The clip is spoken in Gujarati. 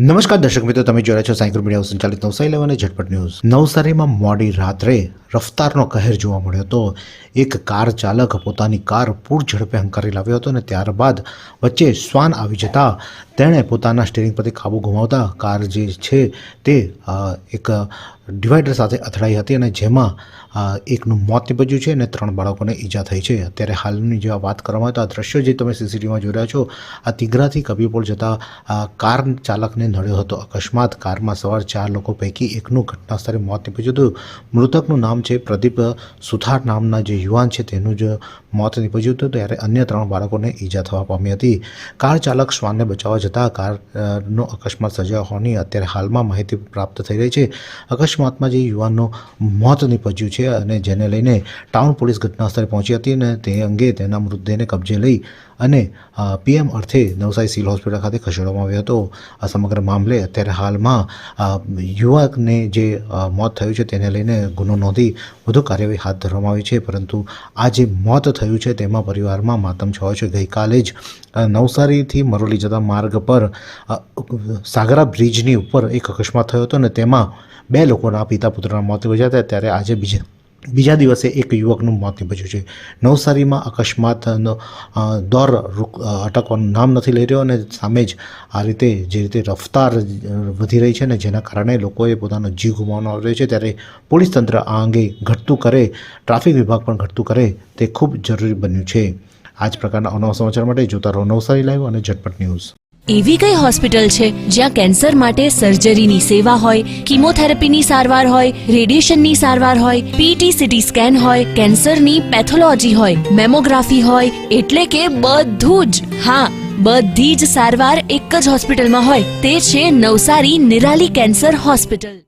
નમસ્કાર દર્શક મિત્રો, તમે જોઈ રહ્યા છો સાયકલ મીડિયા સંચાલિત નવસારી લાઈવ અને ઝટપટ ન્યૂઝ। નવસારીમાં મોડી રાત્રે રફતારનો કહેર જોવા મળ્યો હતો। એક કાર ચાલક પોતાની કાર પૂર ઝડપે હંકારી લાવ્યો હતો અને ત્યારબાદ વચ્ચે શ્વાન આવી જતા તેણે પોતાના સ્ટીરિંગ પરથી કાબુ ગુમાવતા કાર જે છે તે એક ડિવાઈડર સાથે અથડાઈ હતી અને જેમાં એકનું મોત નીપજ્યું છે અને 3 બાળકોને ઈજા થઈ છે। અત્યારે હાલની જે વાત કરવામાં આવે તો આ દ્રશ્યો જે તમે સીસીટીવીમાં જોઈ રહ્યા છો, આ તિગરાથી કબીરપોળ જતા કાર ચાલકને નડ્યો હતો અકસ્માત। કારમાં સવાર 4 લોકો પૈકી એકનું ઘટના સ્થળે મોત નીપજ્યું હતું। મૃતકનું નામ છે પ્રદીપ સુથાર નામના જે યુવાન છે તેનું જ મોત નીપજ્યું હતું, ત્યારે અન્ય 3 બાળકોને ઈજા થવા પામી હતી। કાર ચાલક શ્વાનને બચાવવા જતાં કારનો અકસ્માત સર્જાયો હોવાની અત્યારે હાલમાં માહિતી પ્રાપ્ત થઈ રહી છે। અકસ્માતમાં જે યુવાનનું મોત નીપજ્યું છે અને જેને લઈને ટાઉન પોલીસ ઘટના સ્થળે પહોંચી હતી અને તે અંગે તેના મૃતદેહને કબજે લઈ અને પીએમ અર્થે નવસારી સિવિલ હોસ્પિટલ ખાતે ખસેડવામાં આવ્યો હતો। આ સમગ્ર મામલે અત્યારે હાલમાં યુવકને જે મોત થયું છે તેને લઈને ગુનો નોંધી વધુ કાર્યવાહી હાથ ધરવામાં આવી છે, પરંતુ આ જે મોત થયું છે તેમાં પરિવારમાં માતમ છવાયો છે। ગઈકાલે જ નવસારીથી મરોલી જતા માર્ગ પર સાગરા બ્રિજની ઉપર એક અકસ્માત થયો હતો અને તેમાં 2 લોકોના પિતા પુત્રના મોત નીપજ્યા હતા। ત્યારે આજે બીજા દિવસે એક યુવકનું મોત નીપજ્યું છે। નવસારીમાં અકસ્માતનો દોર અટકવાનું નામ નથી લઈ રહ્યો અને સામે જ આ રીતે જે રીતે રફતાર વધી રહી છે ને જેના કારણે લોકોએ પોતાનો જીવ ગુમાવવાનો આવી રહ્યો છે, ત્યારે પોલીસ તંત્ર આ અંગે ઘટતું કરે, ટ્રાફિક વિભાગ પણ ઘટતું કરે તે ખૂબ જરૂરી બન્યું છે। આ જ પ્રકારના અનવા સમાચાર માટે જોતા રહો નવસારી લાઈવ અને ઝટપટ ન્યૂઝ। એવી કઈ હોસ્પિટલ છે જ્યાં કેન્સર માટે સર્જરીની સેવા હોય, કીમોથેરાપીની સારવાર હોય, રેડિયેશનની સારવાર હોય, પીટી સીટી સ્કેન હોય, કેન્સરની પેથોલોજી હોય, મેમોગ્રાફી હોય, એટલે કે બધું જ। હા, બધી જ સારવાર એક જ હોસ્પિટલમાં હોય, તે છે નવસારી નિરાલી કેન્સર હોસ્પિટલ।